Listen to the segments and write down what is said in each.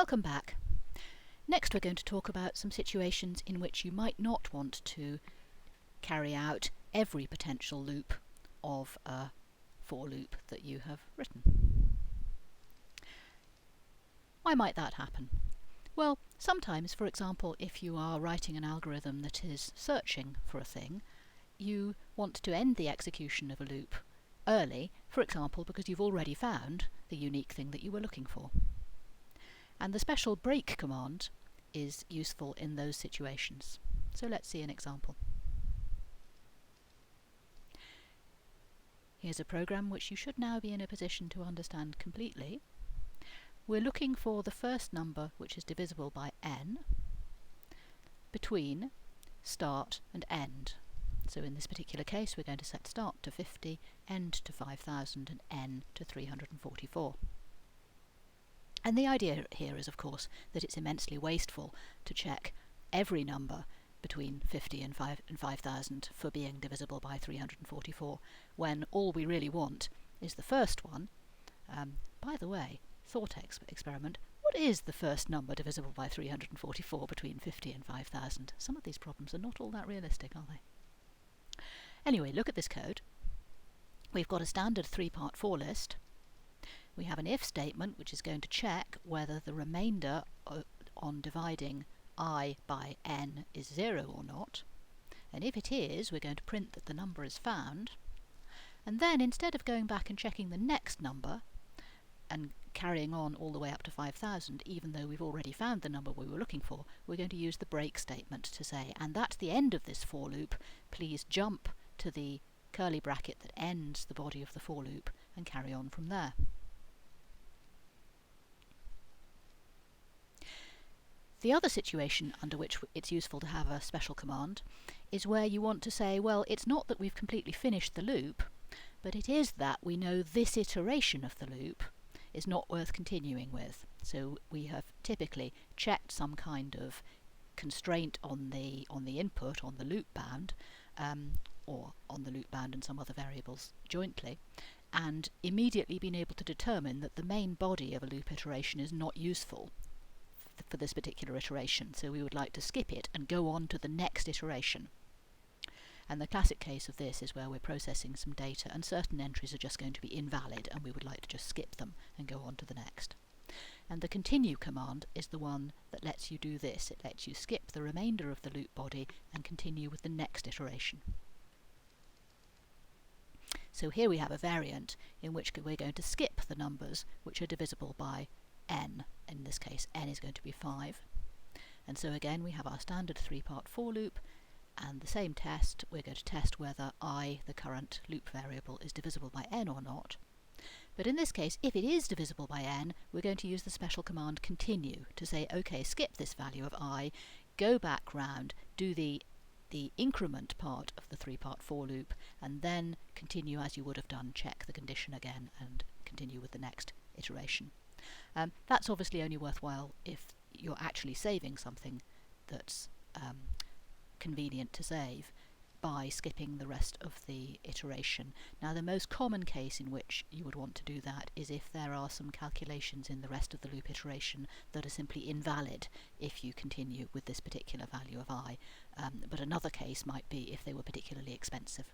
Welcome back. Next we're going to talk about some situations in which you might not want to carry out every potential loop of a for loop that you have written. Why might that happen? Well, sometimes, for example, if you are writing an algorithm that is searching for a thing, you want to end the execution of a loop early, for example, because you've already found the unique thing that you were looking for. And the special break command is useful in those situations. So let's see an example. Here's a program which you should now be in a position to understand completely. We're looking for the first number which is divisible by n between start and end. So in this particular case we're going to set start to 50, end to 5000 and n to 344. And the idea here is, of course, that it's immensely wasteful to check every number between 50 and 5000 for being divisible by 344, when all we really want is the first one. By the way, thought experiment, what is the first number divisible by 344 between 50 and 5000? Some of these problems are not all that realistic, are they? Anyway, look at this code. We've got a standard three-part for list. We have an if statement which is going to check whether the remainder on dividing I by n is 0 or not. And if it is, we're going to print that the number is found. And then instead of going back and checking the next number and carrying on all the way up to 5000, even though we've already found the number we were looking for, we're going to use the break statement to say, and that's the end of this for loop, please jump to the curly bracket that ends the body of the for loop and carry on from there. The other situation under which it's useful to have a special command is where you want to say, well, it's not that we've completely finished the loop, but it is that we know this iteration of the loop is not worth continuing with. So we have typically checked some kind of constraint on the input, on the loop bound, or on the loop bound and some other variables jointly, and immediately been able to determine that the main body of a loop iteration is not useful for this particular iteration, so we would like to skip it and go on to the next iteration. And the classic case of this is where we're processing some data and certain entries are just going to be invalid and we would like to just skip them and go on to the next. And the continue command is the one that lets you do this. It lets you skip the remainder of the loop body and continue with the next iteration. So here we have a variant in which we're going to skip the numbers which are divisible by n. In this case n is going to be 5. And so again we have our standard three-part for loop, and the same test. We're going to test whether I, the current loop variable, is divisible by n or not. But in this case, if it is divisible by n, we're going to use the special command continue to say, okay, skip this value of I, go back round, do the increment part of the three-part for loop, and then continue as you would have done, check the condition again and continue with the next iteration. That's obviously only worthwhile if you're actually saving something that's convenient to save by skipping the rest of the iteration. Now, the most common case in which you would want to do that is if there are some calculations in the rest of the loop iteration that are simply invalid if you continue with this particular value of I. But another case might be if they were particularly expensive.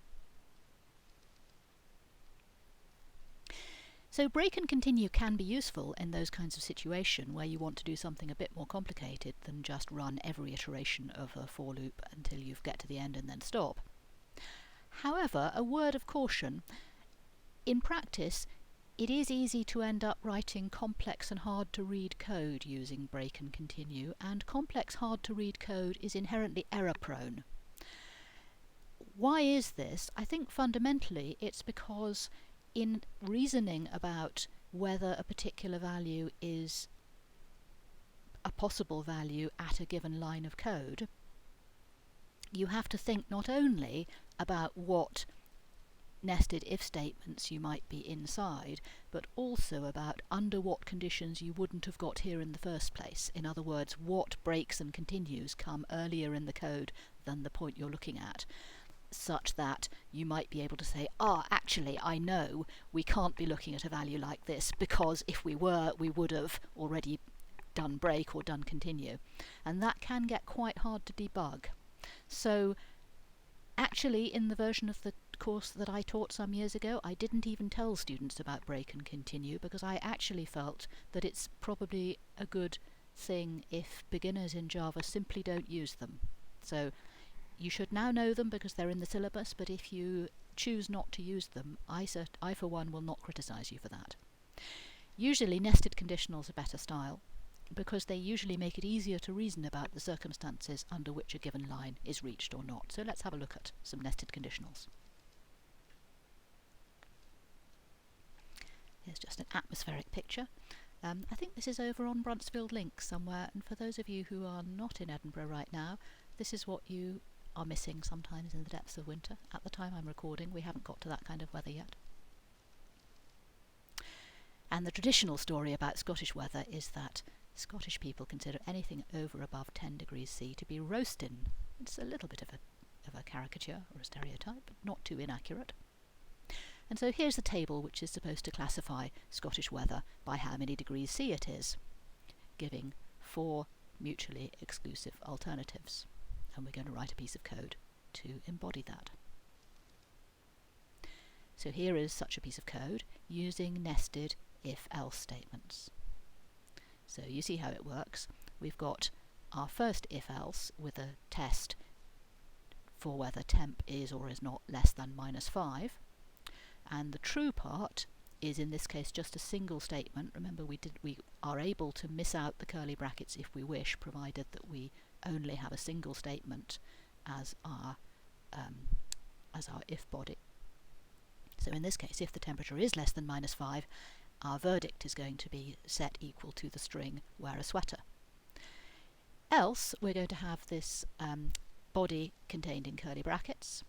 So break and continue can be useful in those kinds of situations where you want to do something a bit more complicated than just run every iteration of a for loop until you get to the end and then stop. However, a word of caution. In practice, it is easy to end up writing complex and hard to read code using break and continue, and complex hard to read code is inherently error prone. Why is this? I think fundamentally it's because in reasoning about whether a particular value is a possible value at a given line of code, you have to think not only about what nested if statements you might be inside, but also about under what conditions you wouldn't have got here in the first place. In other words, what breaks and continues come earlier in the code than the point you're looking at, such that you might be able to say, actually, I know we can't be looking at a value like this, because if we were, we would have already done break or done continue, and that can get quite hard to debug. So actually, in the version of the course that I taught some years ago, I didn't even tell students about break and continue, because I actually felt that it's probably a good thing if beginners in Java simply don't use them. So you should now know them because they're in the syllabus, but if you choose not to use them, I for one will not criticise you for that. Usually nested conditionals are better style, because they usually make it easier to reason about the circumstances under which a given line is reached or not. So let's have a look at some nested conditionals. Here's just an atmospheric picture. I think this is over on Bruntsfield Links somewhere, and for those of you who are not in Edinburgh right now, this is what you are missing sometimes in the depths of winter. At the time I'm recording, we haven't got to that kind of weather yet. And the traditional story about Scottish weather is that Scottish people consider anything over above 10 degrees C to be roasting. It's a little bit of a caricature or a stereotype, but not too inaccurate. And so here's the table which is supposed to classify Scottish weather by how many degrees C it is, giving 4 mutually exclusive alternatives. And we're going to write a piece of code to embody that. So here is such a piece of code using nested if-else statements. So you see how it works. We've got our first if-else with a test for whether temp is or is not less than -5. And the true part is in this case just a single statement. Remember, we are able to miss out the curly brackets if we wish, provided that we only have a single statement as our if body. So in this case, if the temperature is less than -5, our verdict is going to be set equal to the string wear a sweater. Else, we're going to have this body contained in curly brackets,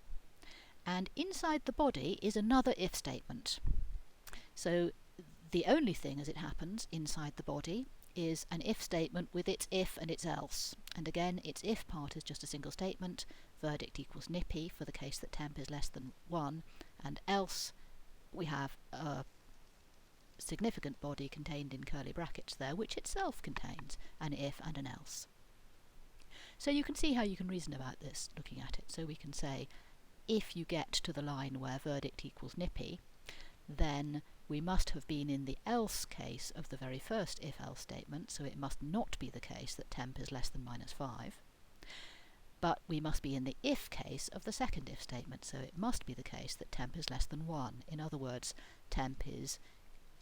and inside the body is another if statement. So the only thing, as it happens, inside the body is an if statement with its if and its else. And again, its if part is just a single statement, verdict equals nippy for the case that temp is less than 1, and else we have a significant body contained in curly brackets there, which itself contains an if and an else. So you can see how you can reason about this looking at it. So we can say, if you get to the line where verdict equals nippy, then we must have been in the else case of the very first if-else statement, so it must not be the case that temp is less than -5. But we must be in the if case of the second if statement, so it must be the case that temp is less than 1. In other words, temp is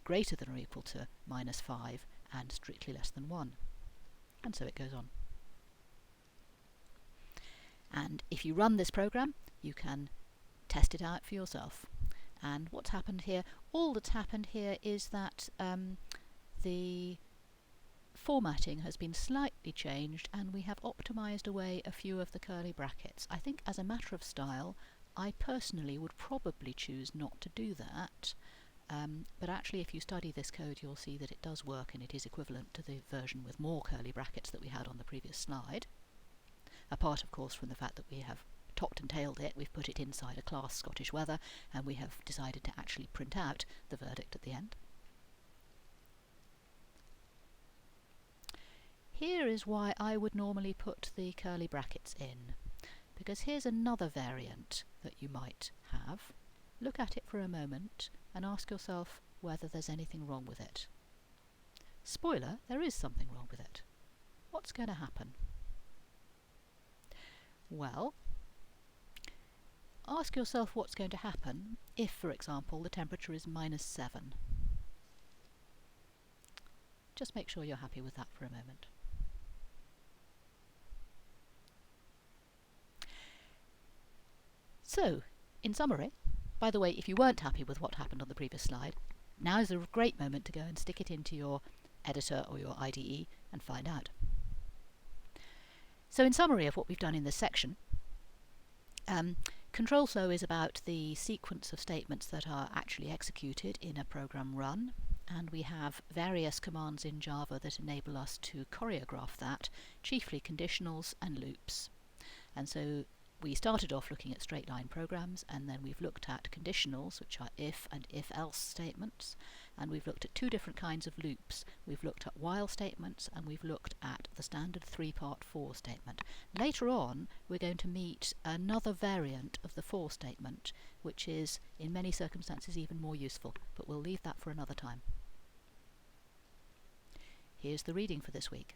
greater than or equal to -5 and strictly less than 1. And so it goes on. And if you run this program, you can test it out for yourself. And what's happened here? All that's happened here is that the formatting has been slightly changed, and we have optimized away a few of the curly brackets. I think as a matter of style, I personally would probably choose not to do that. But actually, if you study this code, you'll see that it does work, and it is equivalent to the version with more curly brackets that we had on the previous slide. Apart, of course, from the fact that we have topped and tailed it, we've put it inside a class Scottish weather, and we have decided to actually print out the verdict at the end. Here is why I would normally put the curly brackets in, because here's another variant that you might have. Look at it for a moment and ask yourself whether there's anything wrong with it. Spoiler, there is something wrong with it. What's going to happen? Well, ask yourself what's going to happen if, for example, the temperature is -7. Just make sure you're happy with that for a moment. So, in summary, by the way, if you weren't happy with what happened on the previous slide, now is a great moment to go and stick it into your editor or your IDE and find out. So in summary of what we've done in this section, control flow is about the sequence of statements that are actually executed in a program run, and we have various commands in Java that enable us to choreograph that, chiefly conditionals and loops. And so we started off looking at straight line programs, and then we've looked at conditionals, which are if and if-else statements. and we've looked at two different kinds of loops. We've looked at while statements and we've looked at the standard three-part for statement. Later on we're going to meet another variant of the for statement, which is in many circumstances even more useful, but we'll leave that for another time. Here's the reading for this week.